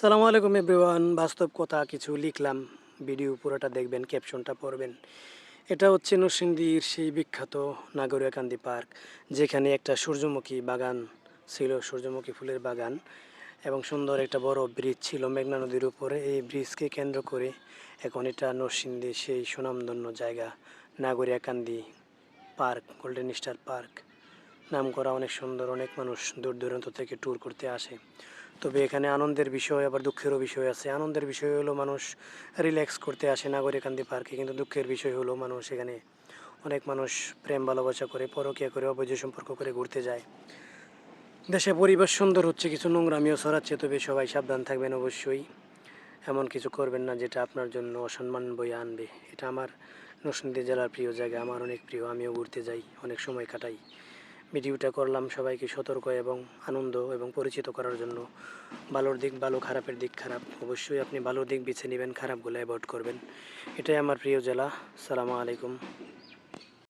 সালামু আলাইকুম এভরিওয়ান। বাস্তব কথা কিছু লিখলাম, ভিডিও পুরোটা দেখবেন, ক্যাপশনটা পড়বেন। এটা হচ্ছে নরসিংদীর সেই বিখ্যাত নাগরিয়াকান্দি পার্ক, যেখানে একটা সূর্যমুখী বাগান ছিল, সূর্যমুখী ফুলের বাগান, এবং সুন্দর একটা বড় ব্রিজ ছিল মেঘনা নদীর উপরে। এই ব্রিজকে কেন্দ্র করে এখন এটা নরসিংদীর সেই সুনামধন্য জায়গা Nagariakandi park, golden star park নাম করা। অনেক সুন্দর, অনেক মানুষ দূর দূরান্ত থেকে ট্যুর করতে আসে। তবে এখানে আনন্দের বিষয় আবার দুঃখেরও বিষয় আছে। আনন্দের বিষয় হলো মানুষ রিল্যাক্স করতে আসে নাগরিকান্দি পার্কে, কিন্তু দুঃখের বিষয় হলো মানুষ এখানে অনেক মানুষ প্রেম ভালোবাসা করে, পরকীয়া করে, অবৈধ সম্পর্ক করে ঘুরতে যায়। দেশে পরিবেশ সুন্দর হচ্ছে, কিছু নোংরামিও ছড়াচ্ছে, তবে সবাই সাবধান থাকবেন অবশ্যই। এমন কিছু করবেন না যেটা আপনার জন্য অসম্মান বয়ে আনবে। এটা আমার নরসিংদী জেলার প্রিয় জায়গা, আমার অনেক প্রিয়, আমিও ঘুরতে যাই, অনেক সময় কাটাই। ভিডিওটা করলাম সবাইকে সতর্ক এবং আনন্দ এবং পরিচিত করার জন্য। ভালোর দিক ভালো, খারাপের দিক খারাপ, অবশ্যই আপনি ভালো দিক বেছে নেবেন, খারাপগুলো অ্যাভয়েড করবেন। এটাই আমার প্রিয় জেলা। সালামু আলাইকুম।